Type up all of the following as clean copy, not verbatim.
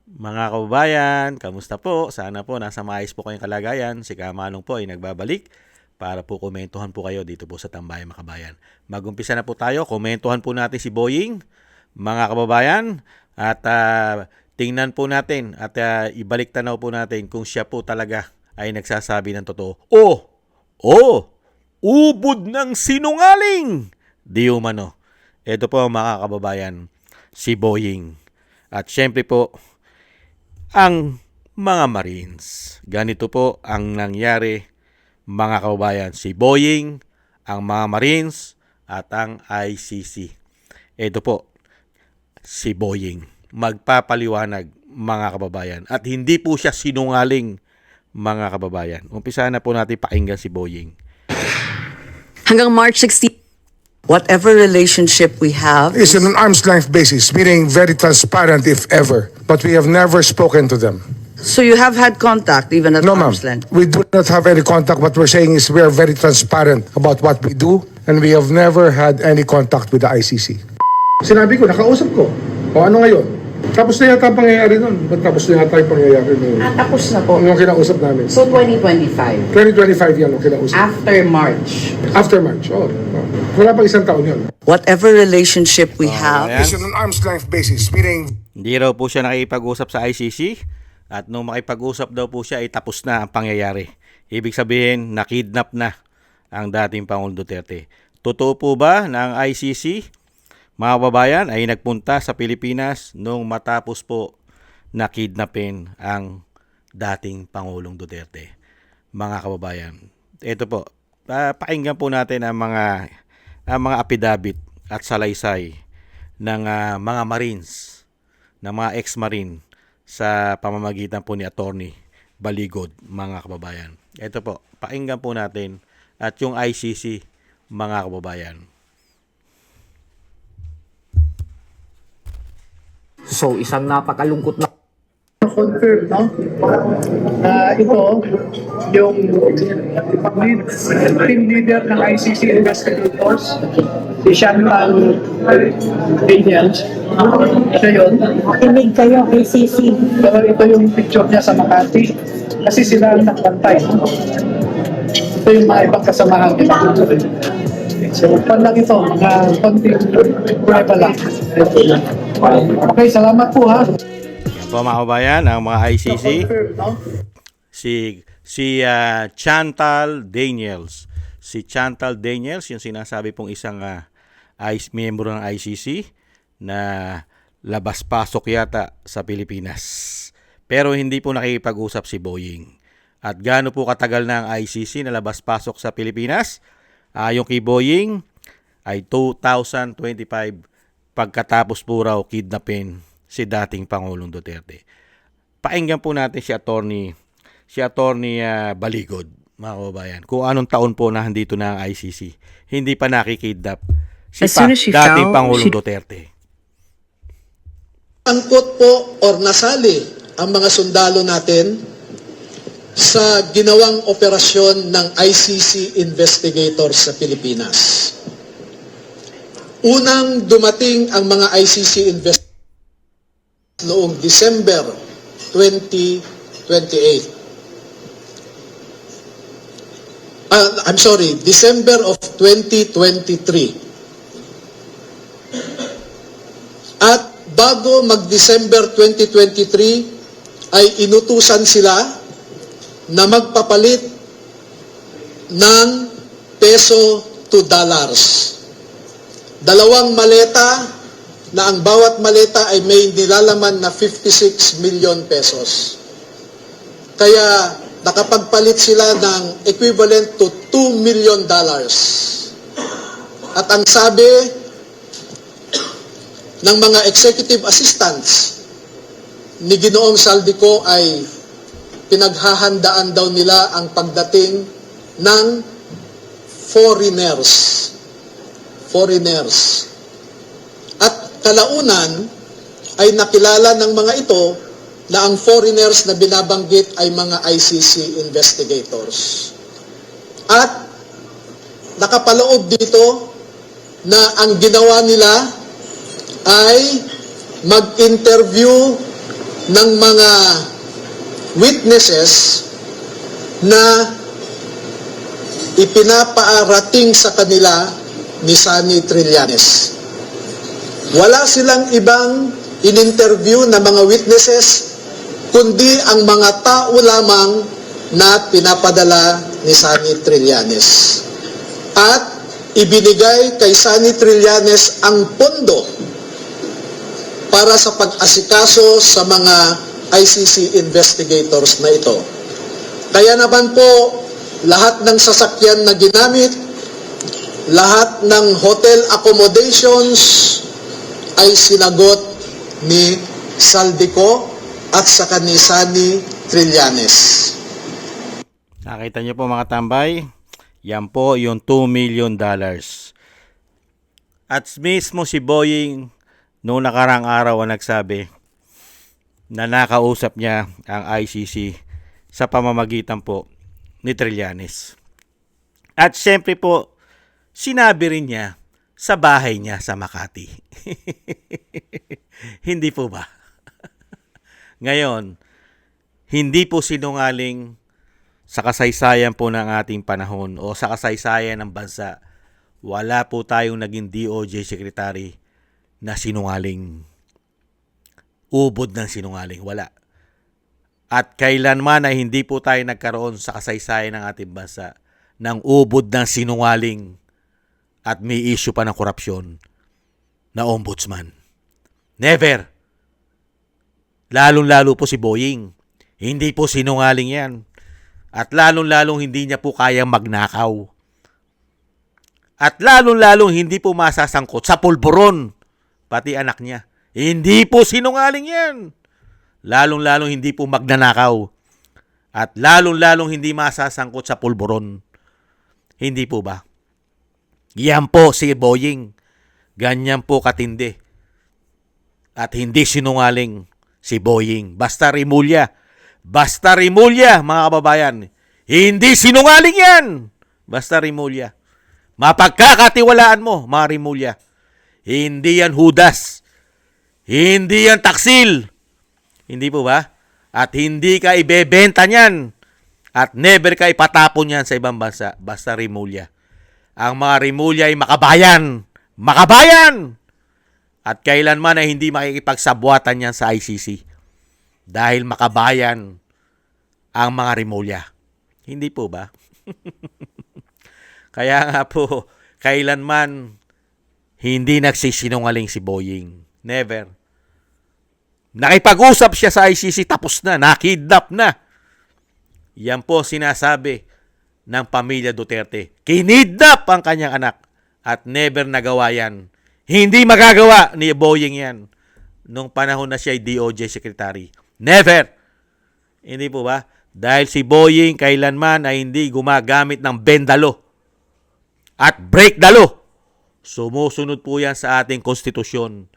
Mga kababayan, kamusta po? Sana po nasa maayos po kayong kalagayan. Si Kamanong po ay nagbabalik para po komentuhan po kayo dito po sa Tambayan Makabayan. Magumpisa na po tayo. Komentuhan po natin si Boying, mga kababayan. At tingnan po natin at ibalik tanaw po natin kung siya po talaga ay nagsasabi ng totoo. Ubod ng sinungaling! Di umano. Ito po mga kababayan, si Boying. At syempre po, ang mga Marines. Ganito po ang nangyari mga kababayan. Si Boying, ang mga Marines at ang ICC. Ito po si Boying. Magpapaliwanag mga kababayan. At hindi po siya sinungaling mga kababayan. Umpisa na po natin pakinggan si Boying. Hanggang March 16, whatever relationship we have It's on an arm's length basis, meaning very transparent if ever. But we have never spoken to them. So you have had contact even at No, ma'am. arm's length? We do not have any contact. What we're saying is we are very transparent about what we do, and we have never had any contact with the ICC. Sinabi ko, nakausap ko. O ano ngayon? Tapos na yata ang pangyayari nun. Ba't tapos na yata yung pangyayari nun? Tapos na po. Yung kinausap namin. So 2025, 2025 yan ang kinausap. after March. After March. Wala pang isang taon yun. Whatever relationship we have, Ayan. It's on an arm's length basis, meaning Hindi raw po siya nakipag-usap sa ICC at nung makipag-usap daw po siya ay tapos na ang pangyayari. Ibig sabihin, nakidnap na ang dating Pangulong Duterte. Totoo po ba na ang ICC, mga babayan, ay nagpunta sa Pilipinas nung matapos po nakidnapin ang dating Pangulong Duterte? Mga kababayan, ito po, pakinggan po natin ang mga apidabit at salaysay ng mga Marines, ng mga ex-Marine sa pamamagitan po ni Attorney Baligod, mga kababayan. Ito po, pakinggan po natin at yung ICC, mga kababayan. So, isang napakalungkot na confirm, no? Ito, yung team leader ng ICC investigators, si Chantal Daniels. Siya yun. Makinig kayo, ICC. Pero ito yung picture niya sa Makati. Kasi sila ang nagbantay. Ito yung mga ibang kasamahan nila. So, pan lang ito, mga konting prueba lang. Okay, salamat po ha. Yan po mga kababayan, ang mga ICC, si Chantal Daniels. Si Chantal Daniels, yung sinasabi pong isang miyembro ng ICC na labas-pasok yata sa Pilipinas. Pero hindi po nakikipag-usap si Boying. At gaano po katagal na ang ICC na labas-pasok sa Pilipinas? Yung kay Boying ay 2025 pagkatapos po raw kidnapin si dating Pangulong Duterte. Pakinggan po natin si Attorney Baligod, mga kababayan. Kung anong taon po na nandito na ang ICC, hindi pa nakikidnap si dating Pangulong Duterte. Angkot po or nasali ang mga sundalo natin sa ginawang operasyon ng ICC investigators sa Pilipinas. Unang dumating ang mga ICC investigators noong December 2028. December of 2023. At bago mag-December 2023 ay inutusan sila na magpapalit ng peso to dollars. Dalawang maleta na ang bawat maleta ay may nilalaman na 56 million pesos. Kaya nakapagpalit sila ng equivalent to $2 million. At ang sabi ng mga executive assistants ni Ginoong Saldico ay pinaghahandaan daw nila ang pagdating ng foreigners. At kalaunan ay nakilala ng mga ito na ang foreigners na binabanggit ay mga ICC investigators. At nakapaloob dito na ang ginawa nila ay mag-interview ng mga witnesses na ipinapaarating sa kanila ni Sunny Trillanes. Wala silang ibang in-interview na mga witnesses, kundi ang mga tao lamang na pinapadala ni Sunny Trillanes. At ibinigay kay Sunny Trillanes ang pondo para sa pag-asikaso sa mga ICC investigators na ito. Kaya naman po, lahat ng sasakyan na ginamit, lahat ng hotel accommodations ay sinagot ni Saldico at saka ni Sunny Trillanes. Nakita niyo po mga tambay, yan po yung $2 million. At mismo si Boying noong nakarang araw ang nagsabi na nakausap niya ang ICC sa pamamagitan po ni Trillanes. At syempre po, sinabi rin niya sa bahay niya sa Makati. Hindi po ba? Ngayon, hindi po sinungaling sa kasaysayan po ng ating panahon o sa kasaysayan ng bansa. Wala po tayong naging DOJ Secretary na sinungaling. Ubod ng sinungaling. Wala. At kailanman ay hindi po tayo nagkaroon sa kasaysayan ng ating bansa ng ubod ng sinungaling at may issue pa ng korupsyon na ombudsman. Never. Lalong-lalo po si Boying. Hindi po sinungaling yan. At lalong-lalong hindi niya po kayang magnakaw. At lalong-lalong hindi po masasangkot sa pulburon. Pati anak niya. Hindi po sinungaling yan. Lalong-lalong hindi po magnanakaw. At lalong-lalong hindi masasangkot sa pulburon. Hindi po ba? Yan po si Boying. Ganyan po katindi. At hindi sinungaling si Boying. Basta Rimulya. Basta Rimulya, mga kababayan. Hindi sinungaling yan. Basta Rimulya. Mapagkakatiwalaan mo, mga Rimulya. Hindi yan Judas. Hindi yan taksil. Hindi po ba? At hindi ka ibebenta niyan. At never ka ipatapon yan sa ibang bansa. Basta Rimulya. Ang mga Rimulya ay makabayan. Makabayan! At kailanman ay hindi makikipagsabuatan yan sa ICC. Dahil makabayan ang mga Rimulya. Hindi po ba? Kaya nga po, kailanman hindi nagsisinungaling si Boying. Never. Nakipag-usap siya sa ICC, tapos na, nakidnap na. Yan po sinasabi ng pamilya Duterte. Kinidnap ang kanyang anak at never nagawa yan. Hindi magagawa ni Boying yan nung panahon na siya ay DOJ Secretary. Never. Hindi po ba? Dahil si Boying kailanman ay hindi gumagamit ng bendalo at break the law. Sumusunod po yan sa ating konstitusyon.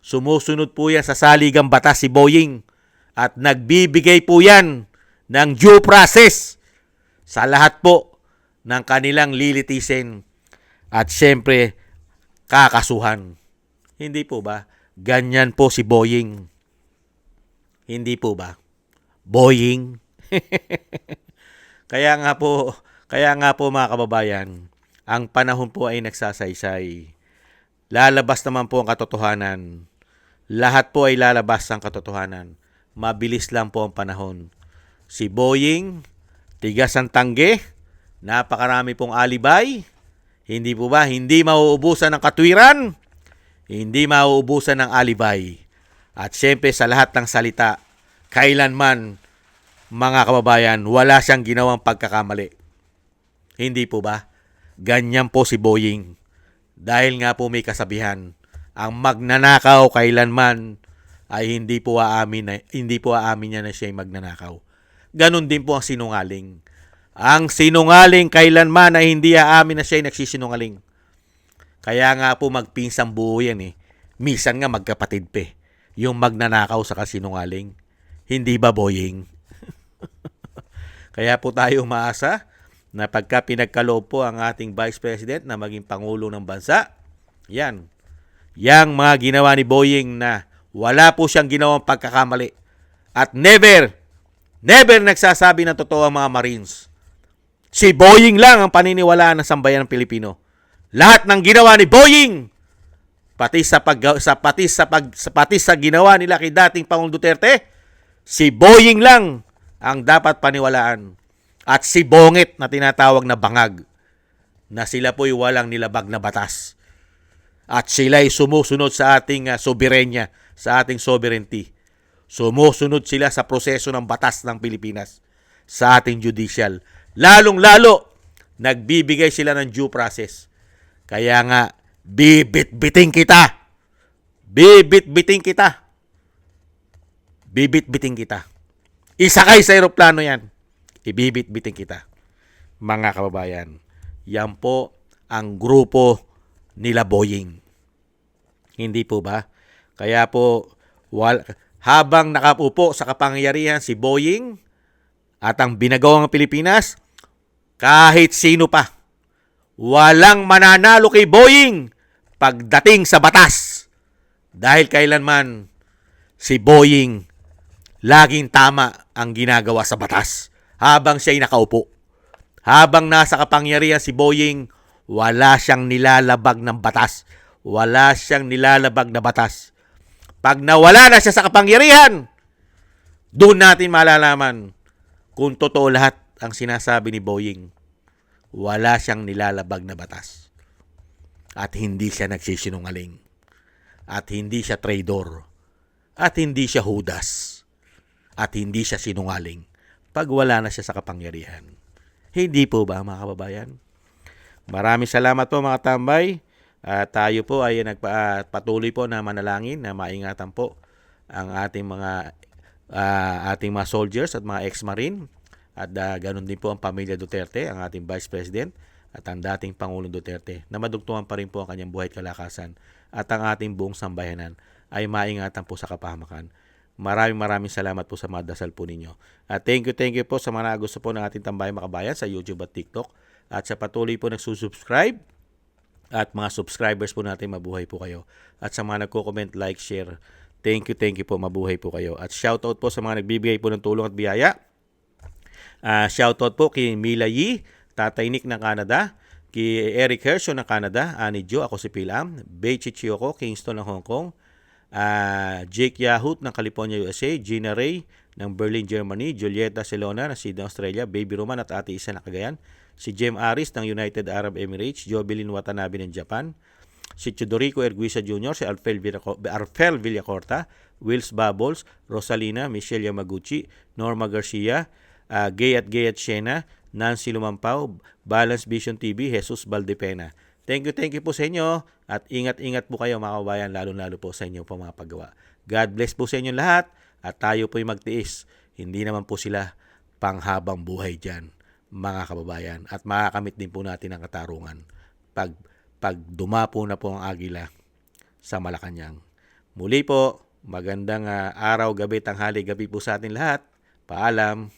Sumusunod po yan sa saligang batas si Boying. At nagbibigay po yan ng due process sa lahat po ng kanilang lilitisin. At syempre, kakasuhan. Hindi po ba? Ganyan po si Boying. Hindi po ba? Boying. Kaya nga po mga kababayan, ang panahon po ay nagsasaysay. Lalabas naman po ang katotohanan. Lahat po ay lalabas ang katotohanan. Mabilis lang po ang panahon. Si Boying, tigas ang tangge, napakarami pong alibay. Hindi po ba? Hindi mauubusan ng katwiran. Hindi mauubusan ng alibay. At syempre sa lahat ng salita, kailanman, mga kababayan, wala siyang ginawang pagkakamali. Hindi po ba? Ganyan po si Boying. Dahil nga po may kasabihan, ang magnanakaw kailanman ay hindi po aamin niya na siya'y magnanakaw. Ganon din po ang sinungaling. Ang sinungaling kailanman ay hindi aamin na siya'y nagsisinungaling. Kaya nga po magpinsang buo yan eh. Minsan nga magkapatid pa eh. Yung magnanakaw sa kasinungaling. Hindi ba, Boying? Kaya po tayo umaasa na pagka pinagkaloob po ang ating Vice President na maging Pangulo ng Bansa, yan. Yang mga ginawa ni Boying na wala po siyang ginawang pagkakamali At never nagsasabi ng totoo ang mga Marines. Si Boying lang ang paniniwalaan ng sambayan ng Pilipino. Lahat ng ginawa ni Boying, pati sa ginawa nila kay dating Pangulong Duterte, si Boying lang ang dapat paniwalaan. At si Bongit na tinatawag na bangag, na sila po'y walang nilabag na batas. At sila'y sumusunod sa ating soberenya, sa ating sovereignty. Sumusunod sila sa proseso ng batas ng Pilipinas, sa ating judicial. Lalong-lalo, nagbibigay sila ng due process. Kaya nga, bibit-biting kita. Bibit-biting kita. Bibit-biting kita. Isakay sa eroplano yan. Ibibit-biting kita. Mga kababayan, yan po ang grupo nila Boying. Hindi po ba? Kaya po, habang nakaupo sa kapangyarihan si Boying at ang binagawang Pilipinas, kahit sino pa, walang mananalo kay Boying pagdating sa batas. Dahil kailanman si Boying laging tama ang ginagawa sa batas habang siya'y nakaupo. Habang nasa kapangyarihan si Boying, wala siyang nilalabag ng batas. Wala siyang nilalabag na batas. Pag nawala na siya sa kapangyarihan, doon natin malalaman kung totoo lahat ang sinasabi ni Boying. Wala siyang nilalabag na batas. At hindi siya nagsisinungaling. At hindi siya traidor. At hindi siya Judas. At hindi siya sinungaling pag wala na siya sa kapangyarihan. Hindi po ba, mga kababayan? Maraming salamat po, mga tambay. Tayo po ay patuloy po na manalangin na maingatan po ang ating mga soldiers at mga ex-marine. At ganun din po ang pamilya Duterte, ang ating Vice President at ang dating Pangulong Duterte, na madugtungan pa rin po ang kanyang buhay at kalakasan at ang ating buong sambayanan ay maingatan po sa kapahamakan. Maraming salamat po sa mga dasal po ninyo. At thank you po sa mga gusto po ng ating Tambayang Makabayan sa YouTube at TikTok. At sa patuloy po nagsusubscribe at mga subscribers po natin, mabuhay po kayo. At sa mga nagko-comment, like, share, thank you po, mabuhay po kayo. At shoutout po sa mga nagbibigay po ng tulong at biyaya. Shoutout po kay Mila Yi, Tatay Nick ng Canada, kay Eric Hershaw ng Canada, Ani Jo, ako si Pilam, Bei Chichioko, Kingston ng Hong Kong, Jake Yahut ng California, USA, Gina Ray ng Berlin, Germany, Julieta Celona ng Sydney, Australia, Baby Roman at Ate Isa ng Cagayan, si Jem Aris ng United Arab Emirates, Jovelyn Watanabe ng Japan, si Chudorico Erguisa Jr., si Arfel Villacorta, Wills Bubbles, Rosalina, Michelle Yamaguchi, Norma Garcia, Gay at Shena, Nancy Lumampaw, Balance Vision TV, Jesus Valdepena. Thank you po sa inyo at ingat po kayo, mga kababayan, lalo po sa inyo po mga paggawa. God bless po sa inyo lahat at tayo po'y magtiis. Hindi naman po sila panghabang buhay dyan, mga kababayan. At makakamit din po natin ang katarungan pag dumapo na po ang agila sa Malacanang. Muli po, magandang araw, gabi, tanghali, gabi po sa atin lahat. Paalam.